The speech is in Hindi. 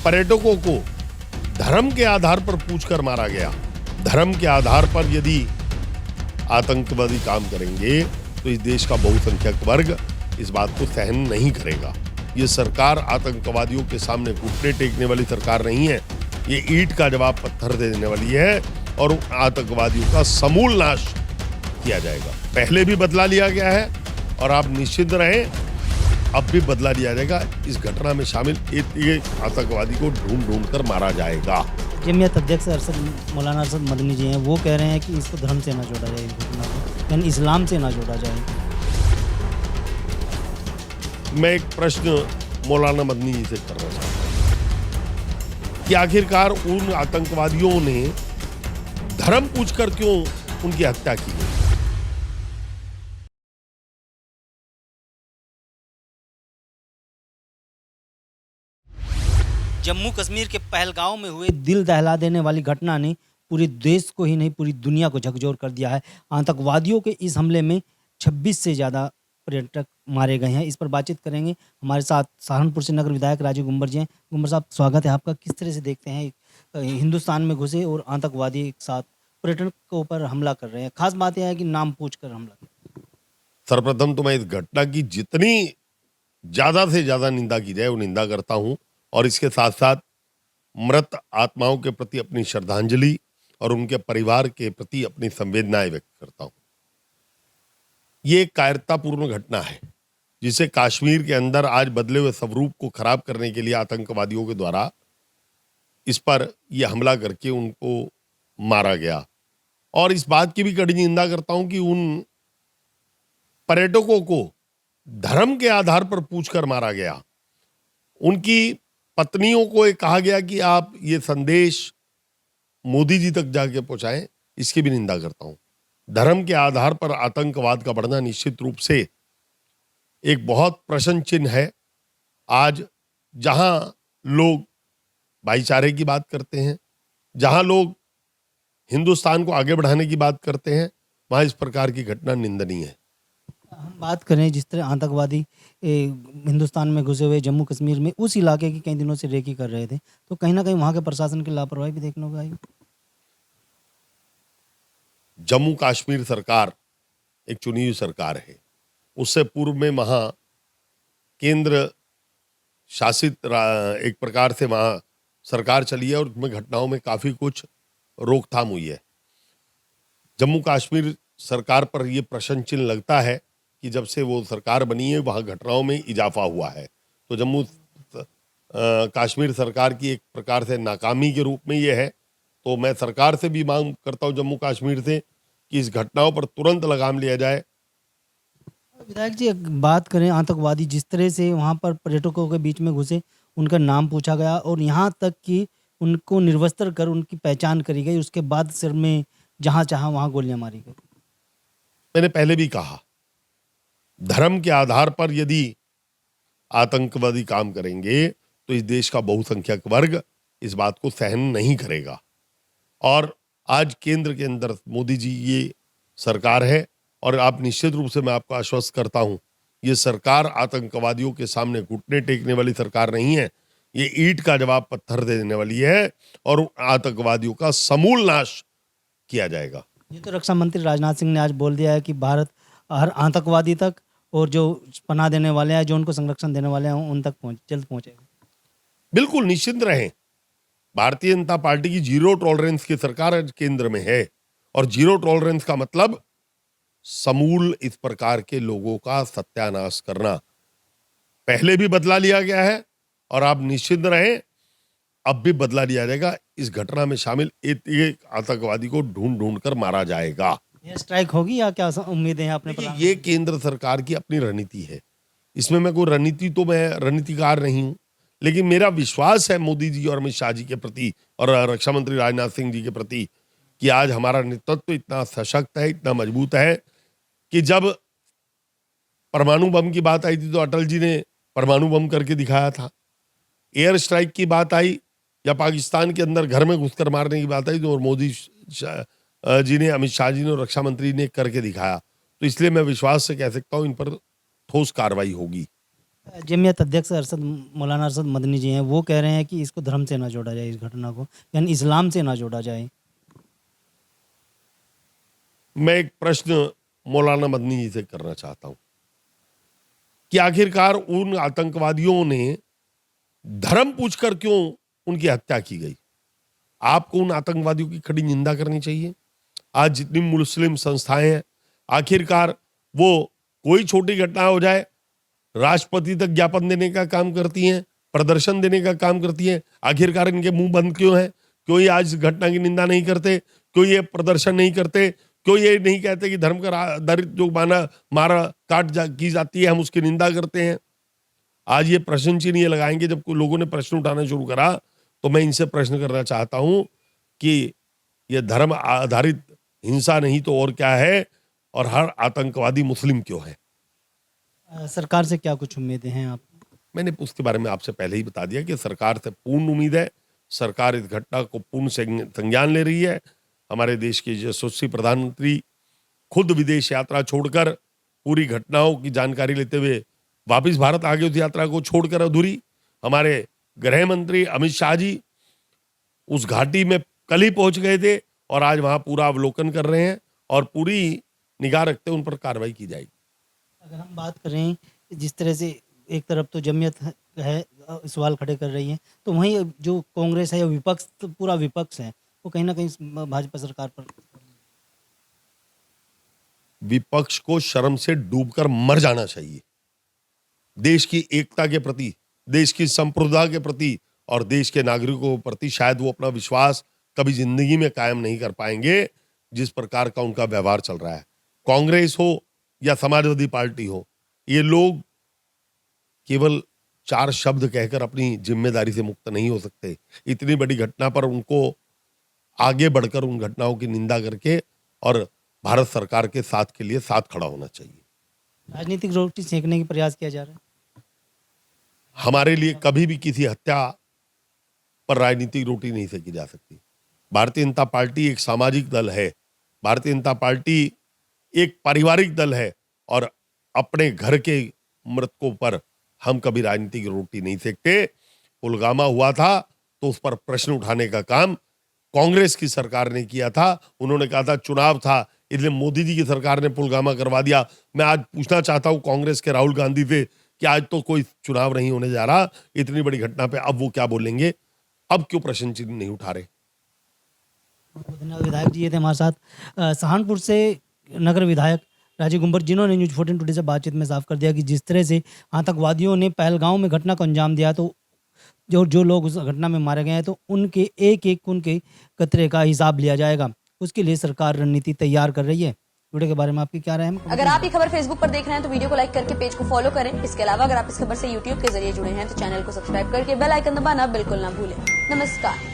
पर्यटकों को धर्म के आधार पर पूछकर मारा गया। धर्म के आधार पर यदि आतंकवादी काम करेंगे तो इस देश का बहुसंख्यक वर्ग इस बात को सहन नहीं करेगा। ये सरकार आतंकवादियों के सामने घुटने टेकने वाली सरकार नहीं है। ये ईंट का जवाब पत्थर दे देने वाली है और आतंकवादियों का समूल नाश किया जाएगा। पहले भी बदला लिया गया है और आप निश्चित रहें, अब भी बदला लिया जाएगा। इस घटना में शामिल एक आतंकवादी को ढूंढ कर मारा जाएगा। जमीयत अध्यक्ष मौलाना अरशद मदनी जी हैं, वो कह रहे हैं कि इसको धर्म से ना जोड़ा जाए, इस घटना को यानी इस्लाम से ना जोड़ा जाए। मैं एक प्रश्न मौलाना मदनी जी से करना चाहता हूं कि आखिरकार उन आतंकवादियों ने धर्म पूछकर क्यों उनकी हत्या की? जम्मू कश्मीर के पहलगांव में हुए दिल दहला देने वाली घटना ने पूरे देश को ही नहीं पूरी दुनिया को झकझोर कर दिया है। आतंकवादियों के इस हमले में 26 से ज़्यादा पर्यटक मारे गए हैं। इस पर बातचीत करेंगे। हमारे साथ सहारनपुर से नगर विधायक राजीव गुंबर जी हैं। गुंबर साहब, स्वागत है आपका। किस तरह से देखते हैं हिंदुस्तान में घुसे और आतंकवादी एक साथ पर्यटकों पर हमला कर रहे हैं? खास बात यह है कि नाम पूछ कर हमला। सर्वप्रथम तो मैं इस घटना की जितनी ज्यादा से ज्यादा निंदा की जाए वो निंदा करता हूं और इसके साथ साथ मृत आत्माओं के प्रति अपनी श्रद्धांजलि और उनके परिवार के प्रति अपनी संवेदनाएं व्यक्त करता हूं। ये एक कायरतापूर्ण घटना है जिसे कश्मीर के अंदर आज बदले हुए स्वरूप को खराब करने के लिए आतंकवादियों के द्वारा इस पर यह हमला करके उनको मारा गया। और इस बात की भी कड़ी निंदा करता हूं कि उन पर्यटकों को धर्म के आधार पर पूछकर मारा गया। उनकी पत्नियों को एक कहा गया कि आप ये संदेश मोदी जी तक जाके पहुंचाएं, इसकी भी निंदा करता हूं। धर्म के आधार पर आतंकवाद का बढ़ना निश्चित रूप से एक बहुत प्रश्न चिन्ह है। आज जहां लोग भाईचारे की बात करते हैं, जहां लोग हिंदुस्तान को आगे बढ़ाने की बात करते हैं, वहां इस प्रकार की घटना निंदनीय है। हम बात करें जिस तरह आतंकवादी हिंदुस्तान में घुसे हुए जम्मू कश्मीर में उस इलाके की कई दिनों से रेकी कर रहे थे, तो कहीं ना कहीं वहां के प्रशासन की लापरवाही भी देखने को आई। जम्मू कश्मीर सरकार एक चुनी हुई सरकार है। उससे पूर्व में वहां केंद्र शासित एक प्रकार से वहां सरकार चली है और उसमें घटनाओं में काफी कुछ रोकथाम हुई है। जम्मू कश्मीर सरकार पर यह प्रश्न चिन्ह लगता है कि जब से वो सरकार बनी है वहां घटनाओं में इजाफा हुआ है। तो जम्मू कश्मीर सरकार की एक प्रकार से नाकामी के रूप में ये है। तो मैं सरकार से भी मांग करता हूं जम्मू कश्मीर से कि इस घटनाओं पर तुरंत लगाम लिया जाए। विधायक जी, बात करें आतंकवादी जिस तरह से वहां पर पर्यटकों के बीच में घुसे, उनका नाम पूछा गया और यहाँ तक कि उनको निर्वस्त्र कर उनकी पहचान करी गई, उसके बाद सिर में जहां चाहा वहां गोलियां मारी गई। मैंने पहले भी कहा, धर्म के आधार पर यदि आतंकवादी काम करेंगे तो इस देश का बहुसंख्यक वर्ग इस बात को सहन नहीं करेगा। और आज केंद्र के अंदर मोदी जी ये सरकार है और आप निश्चित रूप से मैं आपको आश्वस्त करता हूं, ये सरकार आतंकवादियों के सामने घुटने टेकने वाली सरकार नहीं है। ये ईंट का जवाब पत्थर दे देने वाली है और आतंकवादियों का समूल नाश किया जाएगा। ये तो रक्षा मंत्री राजनाथ सिंह ने आज बोल दिया है कि भारत हर आतंकवादी तक और जो पनाह देने वाले हैं, जो उनको संरक्षण देने वाले हैं, उन तक जल्द पहुंचेगा। बिल्कुल निश्चिंत रहें। भारतीय जनता पार्टी की जीरो टॉलरेंस की सरकार आज केंद्र में है और जीरो टॉलरेंस का मतलब समूल इस प्रकार के लोगों का सत्यानाश करना। पहले भी बदला लिया गया है और आप निश्चिंत रहें, अब भी बदला लिया जाएगा। इस घटना में शामिल एक आतंकवादी को ढूंढ कर मारा जाएगा। एयर स्ट्राइक होगी या क्या उम्मीदें हैं अपने प्लान? ये केंद्र सरकार की अपनी रणनीति है। इसमें मैं कोई मैं रणनीतिकार नहीं हूं, लेकिन मेरा विश्वास है मोदी जी और अमित शाह जी के प्रति और रक्षा मंत्री राजनाथ सिंह जी के प्रति कि आज हमारा नेतृत्व इतना सशक्त है, इतना मजबूत है कि जब परमाणु बम की बात आई थी तो अटल जी ने परमाणु बम करके दिखाया था। एयर स्ट्राइक की बात आई या पाकिस्तान के अंदर घर में घुसकर मारने की बात आई तो मोदी जी ने, अमित शाह जी ने और रक्षा मंत्री ने करके दिखाया। तो इसलिए मैं विश्वास से कह सकता हूं इन पर ठोस कार्रवाई होगी। जमीयत अध्यक्ष मौलाना अरशद मदनी जी हैं, वो कह रहे हैं कि इसको धर्म से ना जोड़ा जाए, इस घटना को यानी इस्लाम से ना जोड़ा जाए। मैं एक प्रश्न मौलाना मदनी जी से करना चाहता हूं कि आखिरकार उन आतंकवादियों ने धर्म पूछकर क्यों उनकी हत्या की गई? आपको उन आतंकवादियों की खड़ी निंदा करनी चाहिए। आज जितनी मुस्लिम संस्थाएं हैं, आखिरकार वो कोई छोटी घटना हो जाए, राष्ट्रपति तक ज्ञापन देने का काम करती हैं, प्रदर्शन देने का काम करती हैं। आखिरकार इनके मुंह बंद क्यों है? क्यों ये आज इस घटना की निंदा नहीं करते? क्यों ये प्रदर्शन नहीं करते? क्यों ये नहीं कहते कि धर्म का आधारित जो मारा की जाती है, हम उसकी निंदा करते हैं? आज ये प्रश्न चिन्ह ये लगाएंगे। जब लोगों ने प्रश्न उठाना शुरू करा तो मैं इनसे प्रश्न करना चाहता हूं कि यह धर्म आधारित हिंसा नहीं तो और क्या है, और हर आतंकवादी मुस्लिम क्यों है? सरकार से क्या कुछ उम्मीदें हैं आप? मैंने उसके बारे में आपसे पहले ही बता दिया कि सरकार से पूर्ण उम्मीद है। सरकार इस घटना को पूर्ण संज्ञान ले रही है। हमारे देश के यशस्वी प्रधानमंत्री खुद विदेश यात्रा छोड़कर पूरी घटनाओं की जानकारी लेते हुए वापस भारत आ गए उस यात्रा को छोड़कर अधूरी। हमारे गृह मंत्री अमित शाह जी उस घाटी में कल ही पहुंच गए थे और आज वहां पूरा अवलोकन कर रहे हैं और पूरी निगाह रखते हुए उन पर कार्रवाई की जाएगी। अगर हम बात करें जिस तरह से एक तरफ तो जमीयत है सवाल खड़े कर रही है, तो वहीं जो कांग्रेस है या विपक्ष, तो पूरा विपक्ष है, वो कहीं ना कहीं भाजपा सरकार पर। विपक्ष को शर्म से डूबकर मर जाना चाहिए। देश की एकता के प्रति, देश की संप्रभुता के प्रति और देश के नागरिकों के प्रति शायद वो अपना विश्वास कभी जिंदगी में कायम नहीं कर पाएंगे जिस प्रकार का उनका व्यवहार चल रहा है। कांग्रेस हो या समाजवादी पार्टी हो, ये लोग केवल 4 शब्द कहकर अपनी जिम्मेदारी से मुक्त नहीं हो सकते। इतनी बड़ी घटना पर उनको आगे बढ़कर उन घटनाओं की निंदा करके और भारत सरकार के साथ के लिए साथ खड़ा होना चाहिए। राजनीतिक रोटी सेकने की प्रयास किया जा रहा है। हमारे लिए कभी भी किसी हत्या पर राजनीतिक रोटी नहीं सेकी जा सकती। भारतीय जनता पार्टी एक सामाजिक दल है। भारतीय जनता पार्टी एक पारिवारिक दल है और अपने घर के मृतकों पर हम कभी राजनीतिक रोटी नहीं सेकते। पुलवामा हुआ था तो उस पर प्रश्न उठाने का काम कांग्रेस की सरकार ने किया था। उन्होंने कहा था चुनाव था, इसलिए मोदी जी की सरकार ने पुलवामा करवा दिया। मैं आज पूछना चाहता हूं कांग्रेस के राहुल गांधी से कि आज तो कोई चुनाव नहीं होने जा रहा, इतनी बड़ी घटना पे अब वो क्या बोलेंगे? अब क्यों प्रश्न चिन्ह नहीं उठा रहे? धन्यवाद। विधायक जी ये थे हमारे साथ सहारनपुर से नगर विधायक राजीव गुंबर, जिन्होंने न्यूज़ 14 टुडे से बातचीत में साफ कर दिया कि जिस तरह से आतंकवादियों ने पहलगांव में घटना को अंजाम दिया, तो जो लोग उस घटना में मारे गए हैं, तो उनके एक उनके कतरे का हिसाब लिया जाएगा। उसके लिए सरकार रणनीति तैयार कर रही है। वीडियो के बारे में आपकी क्या राय है? अगर आप ये खबर फेसबुक पर देख रहे हैं तो वीडियो को लाइक करके पेज को फॉलो करें। इसके अलावा अगर आप इस खबर से यूट्यूब के जरिए जुड़े हैं तो चैनल को सब्सक्राइब करके बेल आइकन दबाना बिल्कुल ना भूलें। नमस्कार।